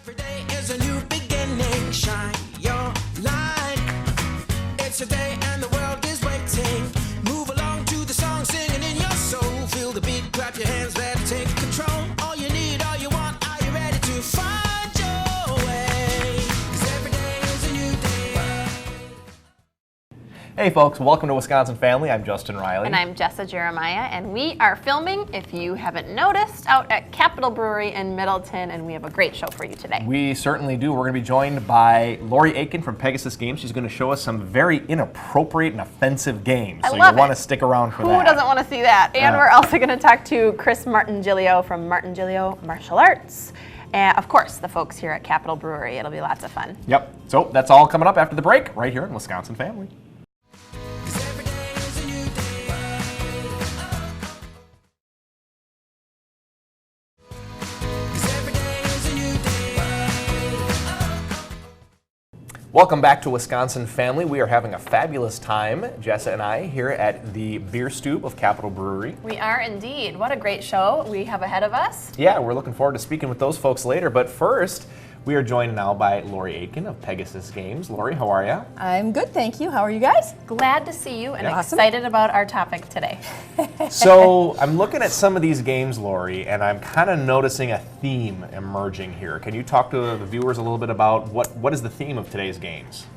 Every day is a new beginning. Shine your light. It's a day and the world is waiting. Move along to the song, singing in your soul. Feel the beat, clap your hands, let's take control. All you need, all you want, are you ready to find your way? 'Cause every day is a new day. Hey folks, welcome to Wisconsin Family. I'm Justin Riley. And I'm Jessa Jeremiah, and we are filming, if you haven't noticed, out at Capitol Brewery in Middleton, and we have a great show for you today. We certainly do. We're going to be joined by Lori Aiken from Pegasus Games. She's going to show us some very inappropriate and offensive games. I so love you'll want it. to stick around for Who that. doesn't want to see that? And we're also going to talk to Chris Martingilio from Martingilio Martial Arts. And of course, the folks here at Capitol Brewery. It'll be lots of fun. Yep. So that's all coming up after the break, right here in Wisconsin Family. Welcome back to Wisconsin Family. We are having a fabulous time, Jessa and I, here at the Beer Stoop of Capitol Brewery. We are indeed. What a great show we have ahead of us. Yeah, we're looking forward to speaking with those folks later. But first, we are joined now by Lori Aiken of Pegasus Games. Lori, how are you? I'm good, thank you. How are you guys? Glad to see you and Awesome. excited about our topic today. So I'm looking at some of these games, Lori, and I'm kind of noticing a theme emerging here. Can you talk to the viewers a little bit about what is the theme of today's games?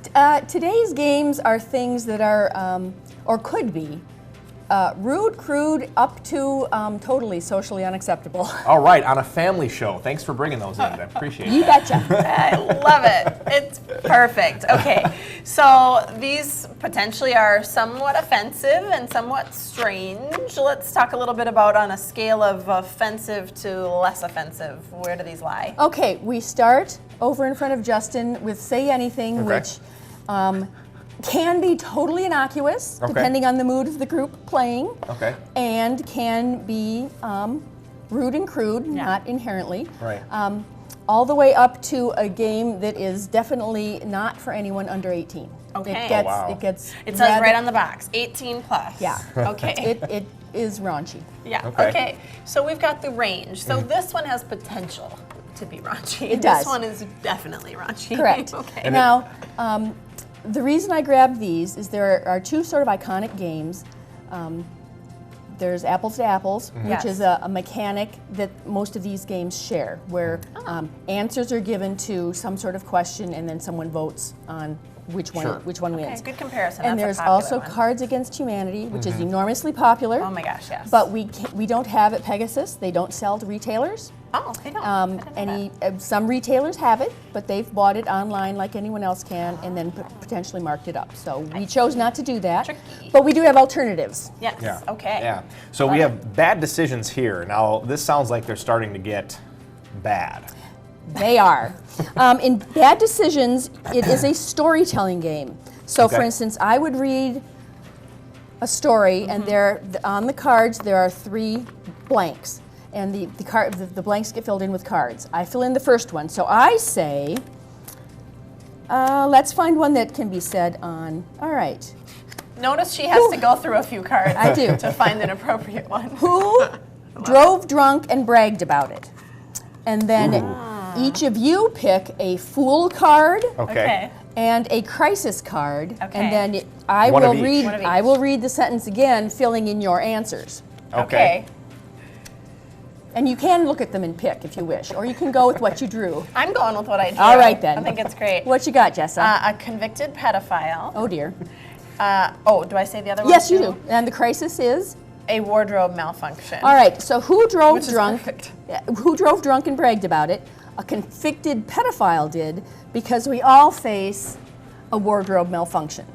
Today's games are things that are, or could be, rude, crude, up to totally socially unacceptable. All right, on a family show. Thanks for bringing those in. I appreciate You that. betcha. I love it. It's perfect. Okay, so these potentially are somewhat offensive and somewhat strange. Let's talk a little bit about on a scale of offensive to less offensive. Where do these lie? Okay, we start over in front of Justin with Say Anything, Okay. which can be totally innocuous, Okay. depending on the mood of the group playing, Okay. and can be rude and crude, not inherently. Right. All the way up to a game that is definitely not for anyone under 18. Okay. It gets, Oh, wow. it gets It says rather- right on the box, 18 plus. Yeah. Okay. It is raunchy. Yeah. Okay. Okay. So we've got the range. So this one has potential to be raunchy. It does. This one is definitely raunchy. Correct. Okay. Now, the reason I grabbed these is there are two sort of iconic games. There's Apples to Apples, which Yes. is a mechanic that most of these games share, where answers are given to some sort of question, and then someone votes on which one Sure. which one Okay, wins. good comparison. And That's a there's popular also one. Cards Against Humanity, which is enormously popular. Oh my gosh, yes. But we don't have at Pegasus. They don't sell to retailers. Oh, they don't. I didn't know Some retailers have it, but they've bought it online like anyone else can, and then potentially marked it up. So we chose not to do that. Tricky. But we do have alternatives. Yes. Yeah. Okay. Yeah. So we have bad decisions here. Now, this sounds like they're starting to get bad. They are. In Bad Decisions, it is a storytelling game. So, for Okay. instance, I would read a story, and there on the cards there are 3 blanks, and the blanks get filled in with cards. I fill in the first one. So I say, let's find one that can be said on. All right. Notice she has to go through a few cards. I do. To find an appropriate one. Who drove drunk and bragged about it? And then each of you pick a fool card Okay. and a crisis card, Okay. and then I One of will each. read. One of I each. will read the sentence again, filling in your answers. Okay. And you can look at them and pick if you wish, or you can go with what you drew. I'm going with what I drew. All right then. I think it's great. What you got, Jessa? A convicted pedophile. Oh dear. Do I say the other one? Yes, you too? do. And the crisis is. A wardrobe malfunction. All right. So who drove Which is drunk? perfect. Who drove drunk and bragged about it? A convicted pedophile did, because we all face a wardrobe malfunction.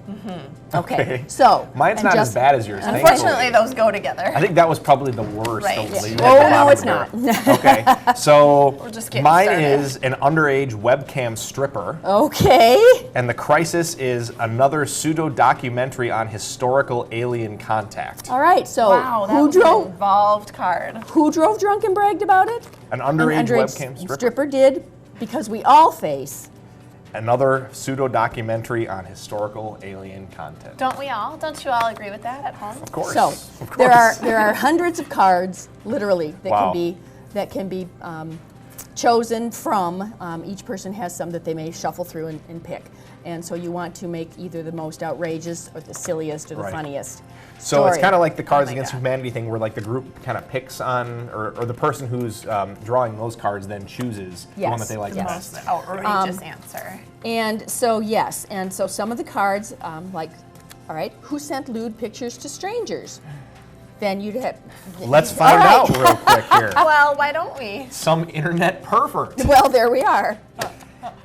Okay. So Mine's and not as just- bad as yours. Unfortunately, thankfully. those go together. I think that was probably the worst. Right. Hopefully. Yeah. You had Oh the no, it's lavender. not. Okay, so We're just getting mine started. is an underage webcam stripper, Okay. and the crisis is another pseudo-documentary on historical alien contact. All right. So Wow, that who was an drove? involved card. Who drove drunk and bragged about it? An An underage webcam stripper. stripper did, because we all face. Another pseudo-documentary on historical alien content. Don't we all? Don't you all agree with that at home? Of course. So of course. there are hundreds of cards, literally, that Wow. can be chosen from, each person has some that they may shuffle through and pick. And so you want to make either the most outrageous or the silliest or the Right. funniest So it's story. kind of like the Cards my Against God. Humanity thing, where like the group kind of picks on, or the person who's drawing those cards then chooses the one that Yes. they like The best. most outrageous answer. And so, yes, and so some of the cards, like, all right, who sent lewd pictures to strangers? Then you'd have. Let's find All right. out real quick here. Well, why don't we? Some internet pervert. Well, there we are.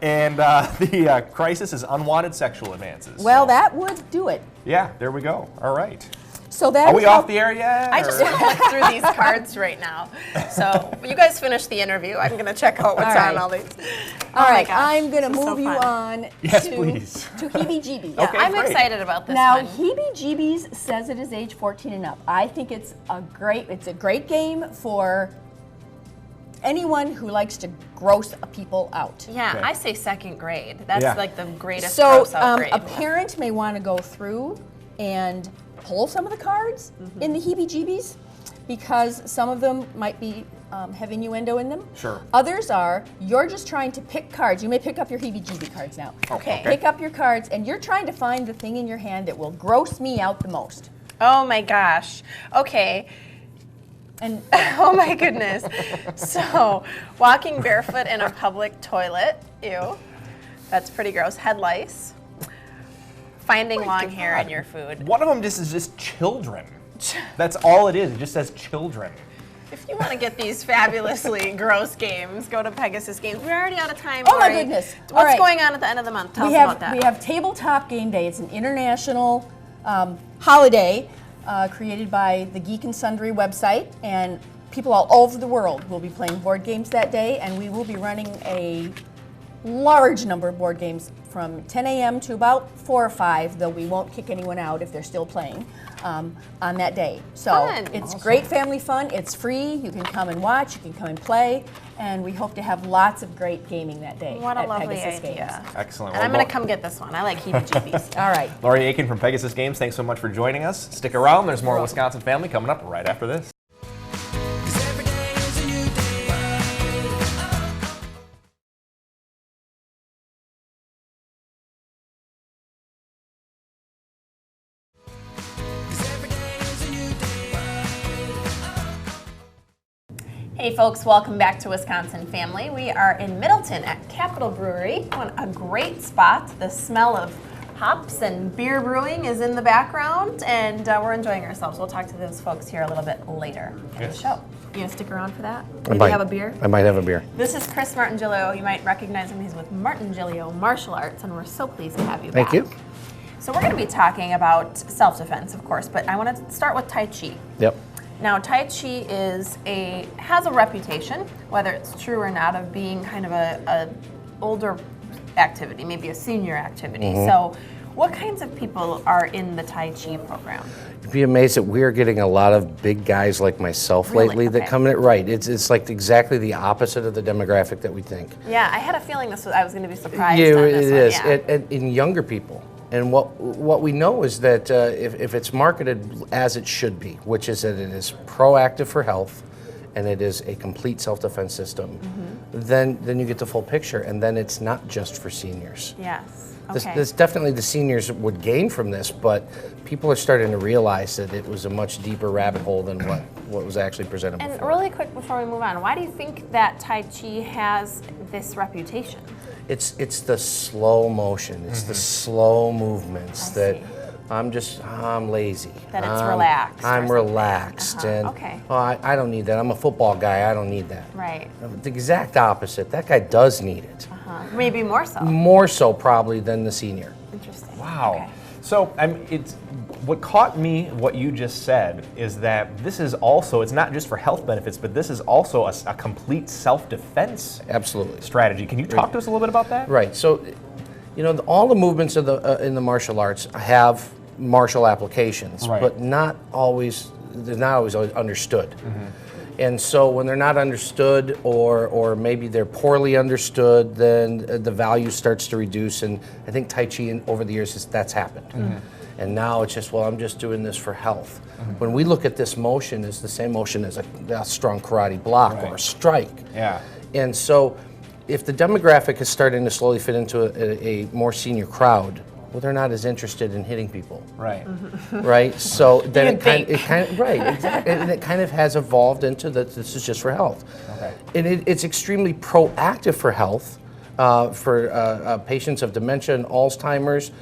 And the crisis is unwanted sexual advances. Well, So, that would do it. yeah, there we go. All right. So that Are we is how- off the air yet? I just or- want to look through these cards right now. So you guys finish the interview. I'm going to check out what's All right. on all these. All Oh my right, gosh, I'm going to this is so move you fun. on Yes, to, please. to heebie-jeebies. Okay, I'm great. excited about this Now, one. heebie-jeebies says it is age 14 and up. I think it's a great game for anyone who likes to gross people out. Yeah, Okay. I say second grade. That's Yeah. like the greatest So gross out grade. a parent may want to go through and pull some of the cards in the heebie-jeebies because some of them might be have innuendo in them. Sure. Others are, you're just trying to pick cards. You may pick up your heebie-jeebie cards now. Okay. Pick up your cards and you're trying to find the thing in your hand that will gross me out the most. Oh my gosh. Okay. And Oh my goodness. So, walking barefoot in a public toilet. Ew. That's pretty gross. Head lice. Finding long hair in your food. One of them just is just children. That's all it is. It just says children. If you want to get these fabulously gross games, go to Pegasus Games. We're already out of time. Oh my Lori. goodness. What's All right. going on at the end of the month? Tell we us about that. have Tabletop Game Day. It's an international holiday created by the Geek and Sundry website, and people all over the world will be playing board games that day, and we will be running a large number of board games from 10 a.m. to about 4 or 5, though we won't kick anyone out if they're still playing on that day. So Fun. it's great family fun. It's free. You can come and watch. You can come and play. And we hope to have lots of great gaming that day What a at lovely Pegasus idea. Games. Excellent. And I'm going to come get this one. I like heebie-jeebies. All right. Lori Aiken from Pegasus Games, thanks so much for joining us. Stick around. There's more Wisconsin Family coming up right after this. 'Cause every day is a new day. Hey folks, welcome back to Wisconsin Family. We are in Middleton at Capitol Brewery, on a great spot. The smell of hops and beer brewing is in the background, and we're enjoying ourselves. We'll talk to those folks here a little bit later in the Yes. show. You gonna stick around for that? I Maybe might have a beer? I might have a beer. This is Chris Martingilio. You might recognize him. He's with Martingilio Martial Arts, and we're so pleased to have you Thank back. you. So we're going to be talking about self-defense, of course, but I want to start with Tai Chi. Yep. Now, Tai Chi has a reputation, whether it's true or not, of being kind of a older activity, maybe a senior activity. Mm-hmm. So, what kinds of people are in the Tai Chi program? You'd be amazed that we're getting a lot of big guys like myself Really? lately that Okay. come in it right. It's like exactly the opposite of the demographic that we think. Yeah, I had a feeling I was going to be surprised. Yeah, on it this is. One. Yeah. And in younger people. And what we know is that if it's marketed as it should be, which is that it is proactive for health, and it is a complete self-defense system, then you get the full picture, and then it's not just for seniors. Yes. This, Okay. this definitely the seniors would gain from this, but people are starting to realize that it was a much deeper rabbit hole than what was actually presented And before. really quick before we move on, why do you think that Tai Chi has this reputation? It's the slow motion, it's the slow movements I that see. I'm lazy. That it's relaxed or I'm something. relaxed, and Okay. oh, I don't need that. I'm a football guy. I don't need that. Right. The exact opposite. That guy does need it. Maybe more so. More so probably than the senior. Interesting. Wow. Okay. So it's what caught me, what you just said, is that this is also, it's not just for health benefits, but this is also a complete self-defense Absolutely. strategy. Can you talk to us a little bit about that? Right. So, all the movements of the in the martial arts have martial applications, Right. but they're not always understood. And so when they're not understood, or maybe they're poorly understood, then the value starts to reduce. And I think Tai Chi over the years that's happened. And now it's just, well, I'm just doing this for health. When we look at this motion, it's the same motion as a strong karate block or a strike. Yeah. And so if the demographic is starting to slowly fit into a more senior crowd, well, they're not as interested in hitting people, Right. right? So then You'd think. right, exactly. And it kind of has evolved into that this is just for health. Okay. And it's extremely proactive for health, for patients of dementia and Alzheimer's,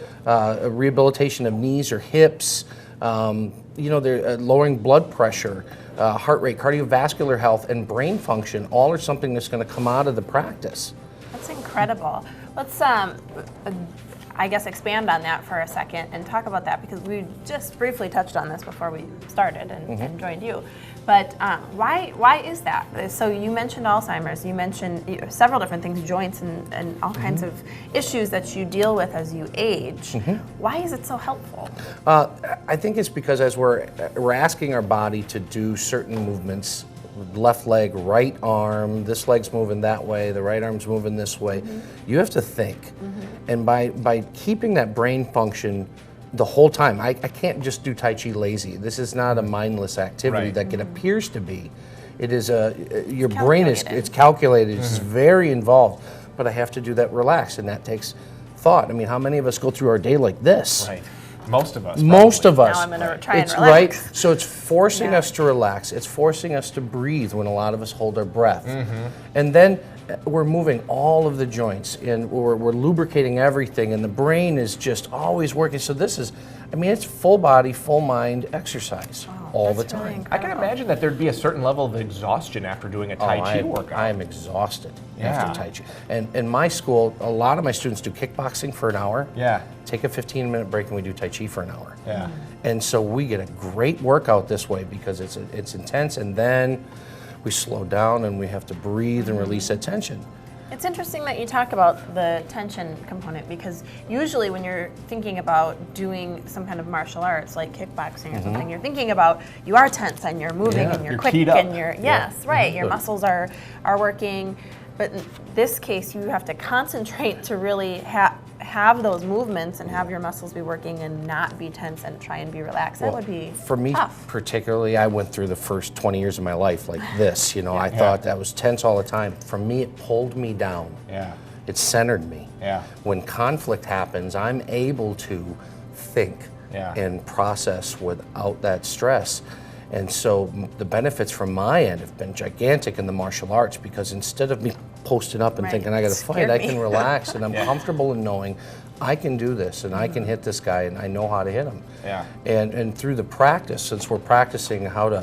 rehabilitation of knees or hips, they're lowering blood pressure, heart rate, cardiovascular health, and brain function. All are something that's going to come out of the practice. That's incredible. Let's, I guess, expand on that for a second and talk about that, because we just briefly touched on this before we started and joined you. But why is that? So you mentioned Alzheimer's, you mentioned several different things, joints and all kinds of issues that you deal with as you age. Why is it so helpful? I think it's because as we're asking our body to do certain movements, left leg, right arm, this leg's moving that way, the right arm's moving this way, you have to think. And by keeping that brain function the whole time, I can't just do Tai Chi lazy. This is not a mindless activity Right. that it appears to be. It is your brain is, calculated. it's calculated, it's very involved, but I have to do that relaxed, and that takes thought. I mean, how many of us go through our day like this? Right. Most of us. Most of us. Now I'm gonna try and It's relax. right. So it's forcing Yeah. us to relax. It's forcing us to breathe when a lot of us hold our breath. And then we're moving all of the joints, and we're lubricating everything, and the brain is just always working. So this is, it's full body, full mind exercise all the That's really time. I can imagine that there'd be a certain level of exhaustion after doing a Tai Chi workout. I am exhausted Yeah. after Tai Chi. And in my school, a lot of my students do kickboxing for an hour. Yeah. Take a 15-minute break, and we do Tai Chi for an hour. Yeah. And so we get a great workout this way because it's intense, and then we slow down and we have to breathe and release that tension. It's interesting that you talk about the tension component, because usually when you're thinking about doing some kind of martial arts like kickboxing or something, you're thinking about you are tense and you're moving Yeah. and you're You're quick keyed up. and you're right, your muscles are working. But in this case, you have to concentrate to really have those movements and have your muscles be working and not be tense and try and be relaxed. That would be For me, tough. particularly, I went through the first 20 years of my life like this. I thought that was tense all the time. For me, it pulled me down. Yeah. It centered me. Yeah. When conflict happens, I'm able to think Yeah. and process without that stress. And so the benefits from my end have been gigantic in the martial arts, because instead of me posting up and Right. thinking I got to Scared fight, I me. can relax and I'm comfortable in knowing I can do this and I can hit this guy and I know how to hit him. Yeah. And through the practice, since we're practicing how to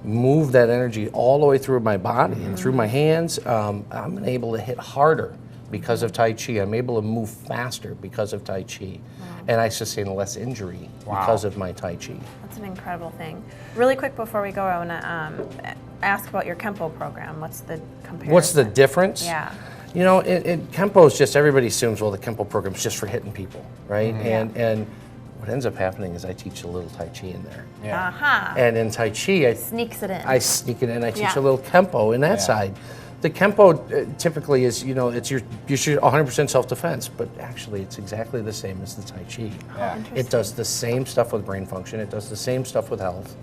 move that energy all the way through my body and through my hands, I'm able to hit harder because of Tai Chi. I'm able to move faster because of Tai Chi. And I sustain less injury because of my Tai Chi. That's an incredible thing. Really quick before we go, I want to ask about your Kempo program. What's the comparison? What's the difference? Yeah. Kempo is just, everybody assumes, well, the Kempo program is just for hitting people, right? And what ends up happening is I teach a little Tai Chi in there. Yeah. Aha. And in Tai Chi, Sneaks it in. I sneak it in, I teach Yeah. a little Kempo in that Yeah. side. The Kempo typically is, it's your 100% self-defense, but actually it's exactly the same as the Tai Chi. Yeah. It does the same stuff with brain function, it does the same stuff with health,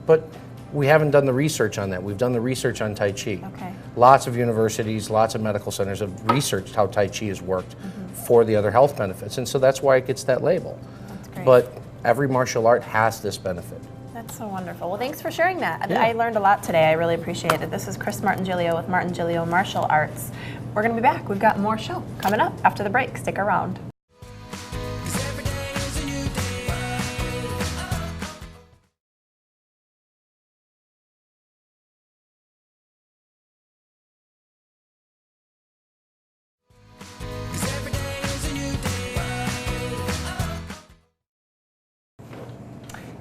but we haven't done the research on that. We've done the research on Tai Chi. Okay. Lots of universities, lots of medical centers have researched how Tai Chi has worked for the other health benefits, and so that's why it gets that label. That's great. But every martial art has this benefit. That's so wonderful. Well, thanks for sharing that. Yeah. I learned a lot today. I really appreciate it. This is Chris Martingilio with Martingilio Martial Arts. We're going to be back. We've got more show coming up after the break. Stick around. 'Cause every day is a new day.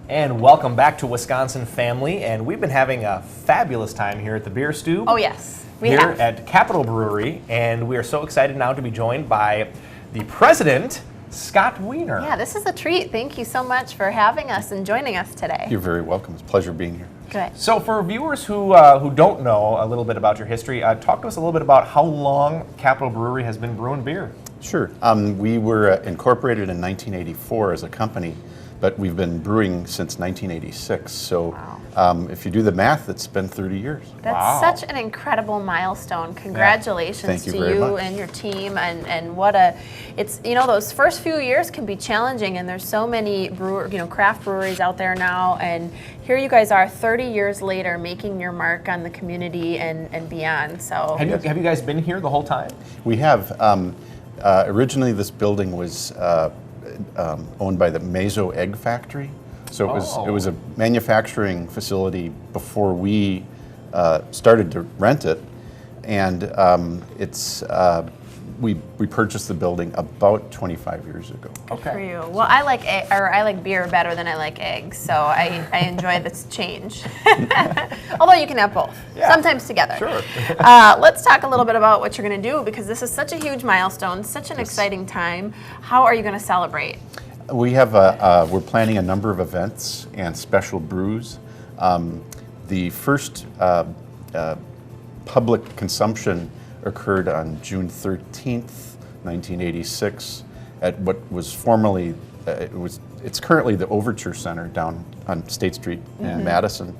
And welcome back to Wisconsin Family. And we've been having a fabulous time here at the Beer Stew. Oh, yes. We here have. at Capitol Brewery. And we are so excited now to be joined by the president, Scott Wiener. Yeah, this is a treat. Thank you so much for having us and joining us today. You're very welcome. It's a pleasure being here. Good. So for viewers who don't know a little bit about your history, talk to us a little bit about how long Capitol Brewery has been brewing beer. Sure. We were incorporated in 1984 as a company, but we've been brewing since 1986. So if you do the math, it's been 30 years. That's Wow. such an incredible milestone. Congratulations Thank you to very you much. and your team, and what a, it's, you know, those first few years can be challenging, and there's so many craft breweries out there now, and here you guys are 30 years later making your mark on the community and beyond. So Have you guys been here the whole time? We have. Originally, this building was owned by the Meso Egg Factory. So it was a manufacturing facility before we started to rent it, and we purchased the building about 25 years ago. for you. Well, I like beer better than I like eggs, so I enjoy this change. Although you can have both, sometimes together. Sure. Let's talk a little bit about what you're going to do, because this is such a huge milestone, such an exciting time. How are you going to celebrate? We have we're planning a number of events and special brews. The first public consumption occurred on June 13th, 1986, at what was formerly it's currently the Overture Center down on State Street in Madison.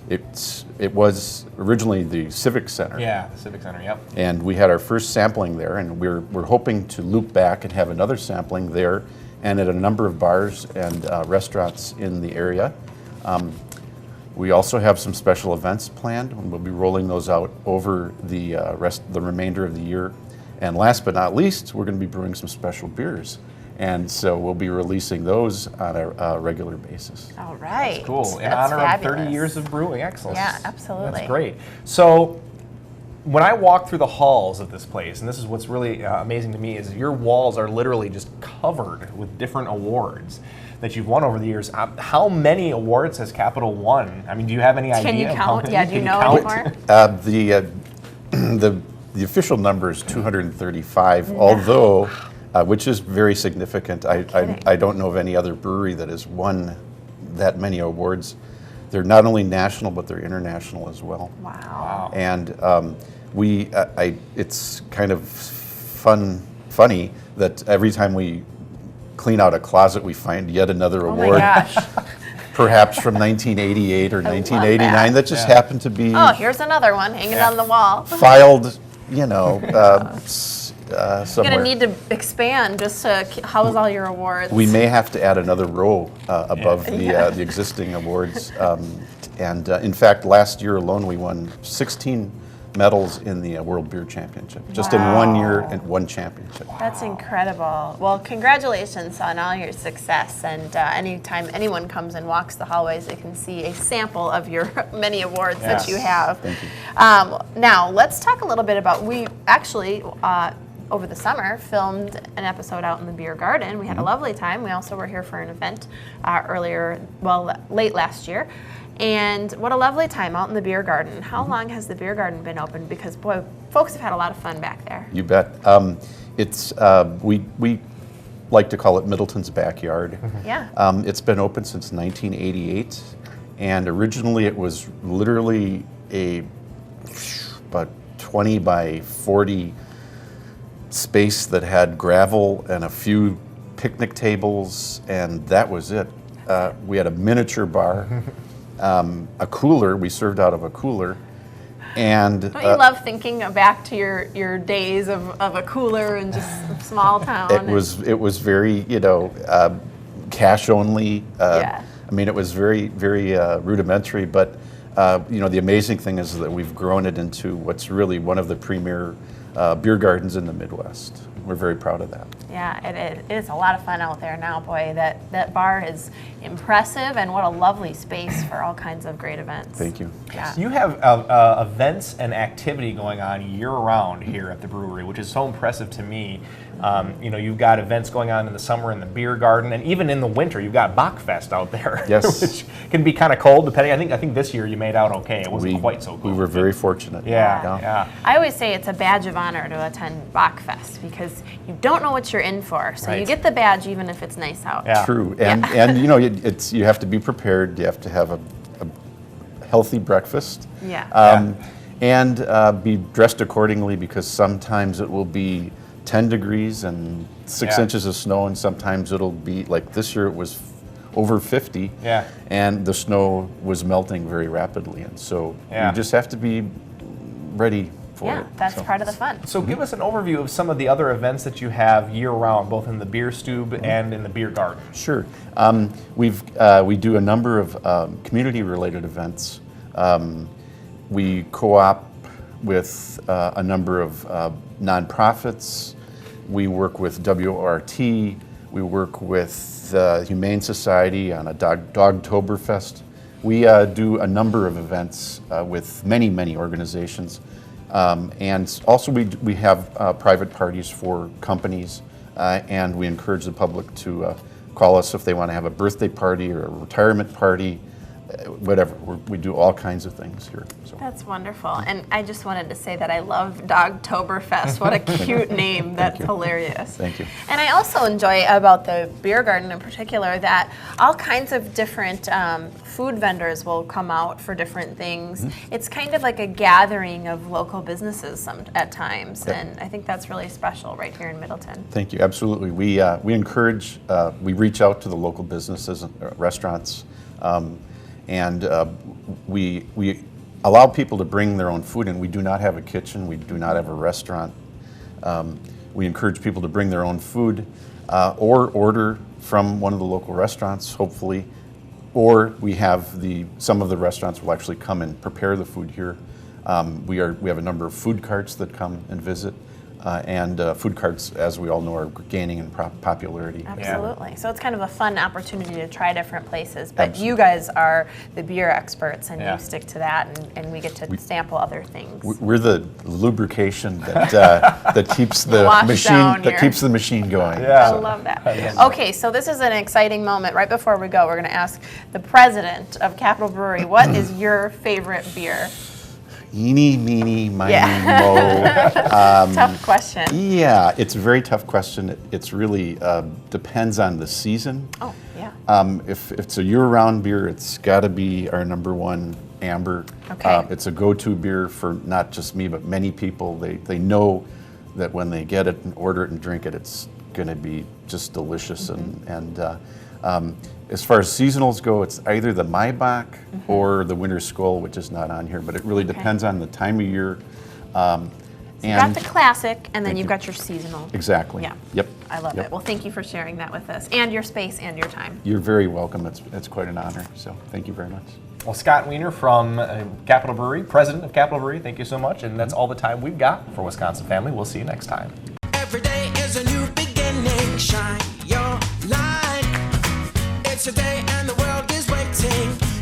It was originally the Civic Center. Yeah, the Civic Center, yep. And we had our first sampling there, and we're hoping to loop back and have another sampling there and at a number of bars and restaurants in the area. We also have some special events planned, and we'll be rolling those out over the remainder of the year. And last but not least, we're going to be brewing some special beers. And so we'll be releasing those on a regular basis. All right. Cool. In That's honor of 30 fabulous. years of brewing excellence. Yeah, absolutely. That's great. So when I walk through the halls of this place, and this is what's really amazing to me, is your walls are literally just covered with different awards that you've won over the years. How many awards has Capital won? I mean, do you have any idea? Can you of how count? many? Yeah, do you know anymore? The official number is 235, although, which is very significant. I don't know of any other brewery that has won that many awards. They're not only national, but they're international as well. Wow. And it's kind of funny that every time we clean out a closet, we find yet another Oh my award. gosh. Perhaps from 1988 or love 1989 that just happened to be Oh, here's another one hanging on the wall. filed, somewhere. You're going to need to expand just to house all your awards. We may have to add another row above the existing awards. In fact, last year alone, we won 16 medals in the World Beer Championship, just in 1 year and one championship. That's incredible. Well, congratulations on all your success. And anytime anyone comes and walks the hallways, they can see a sample of your many awards that you have. Thank you. Now, let's talk a little bit about, we actually, over the summer, filmed an episode out in the beer garden. We had a lovely time. We also were here for an event late last year. And what a lovely time out in the beer garden. How long has the beer garden been open? Because, boy, folks have had a lot of fun back there. You bet. It's we like to call it Middleton's backyard. Yeah. It's been open since 1988, and originally it was literally about 20 by 40 space that had gravel and a few picnic tables, and that was it. We had a miniature bar, a cooler. We served out of a cooler, and Don't you love thinking back to your days of a cooler and just a small town? it was very cash only. Yeah. I mean, it was very very rudimentary, but the amazing thing is that we've grown it into what's really one of the premier beer gardens in the Midwest. We're very proud of that. Yeah, it is a lot of fun out there now. Boy, that bar is impressive, and what a lovely space for all kinds of great events. Thank you. Yeah. You have events and activity going on year-round here at the brewery, which is so impressive to me. You've got events going on in the summer in the beer garden, and even in the winter, you've got Bachfest out there, Yes. which can be kind of cold, depending. I think this year you made out okay. It wasn't quite so cold. We were very fortunate. Yeah. I always say it's a badge of honor to attend Bachfest because you don't know what you're in for. So you Right. get the badge even if it's nice out. Yeah. True, and you have to be prepared. You have to have a healthy breakfast. Yeah. And be dressed accordingly, because sometimes it will be 10 degrees and 6 Yeah. inches of snow, and sometimes it'll be like this year it was over 50. Yeah. And the snow was melting very rapidly. And so Yeah. you just have to be ready for Yeah, it. that's So- part of the fun. So give us an overview of some of the other events that you have year-round, both in the beer stube and in the beer garden. Sure. We do a number of community-related events. We co-op with a number of nonprofits. We work with WRT. We work with the Humane Society on a Dogtoberfest. We do a number of events with many, many organizations. And also we have private parties for companies, and we encourage the public to call us if they want to have a birthday party or a retirement party, whatever. We do all kinds of things here. So. That's wonderful. And I just wanted to say that I love Dogtoberfest. What a cute name. That's hilarious. Thank you. And I also enjoy about the beer garden in particular that all kinds of different food vendors will come out for different things. It's kind of like a gathering of local businesses at times. Yep. And I think that's really special right here in Middleton. Thank you. Absolutely. We encourage, we reach out to the local businesses, restaurants, and we allow people to bring their own food in. We do not have a kitchen. We do not have a restaurant. We encourage people to bring their own food or order from one of the local restaurants, hopefully. Or we have some of the restaurants will actually come and prepare the food here. We have a number of food carts that come and visit. And food carts, as we all know, are gaining in popularity. Absolutely. So it's kind of a fun opportunity to try different places. But you guys are the beer experts, and Yeah. you stick to that, and we get to sample other things. We're the lubrication that that keeps the Wash machine down that here. keeps the machine going. Yeah. I love that. Okay, so this is an exciting moment. Right before we go, we're going to ask the president of Capital Brewery, what is your favorite beer? Eeny, meeny, miny, Yeah. mo. Tough question. Yeah, it's a very tough question. It's really depends on the season. Oh, yeah. If it's a year-round beer, it's got to be our number one amber. Okay. It's a go-to beer for not just me, but many people. They know that when they get it and order it and drink it, it's going to be just delicious. And as far as seasonals go, it's either the Maibach or the Winter Skull, which is not on here, but it really depends on the time of year. You've got the classic, and then Thank you've you. got your seasonal. Exactly. Yeah. Yep. I love Yep. it. Well, thank you for sharing that with us, and your space and your time. You're very welcome. It's quite an honor. So thank you very much. Well, Scott Wiener from Capital Brewery, president of Capital Brewery, thank you so much. And that's all the time we've got for Wisconsin Family. We'll see you next time. Every day is a new beginning. Shine your light. It's a day and the world is waiting.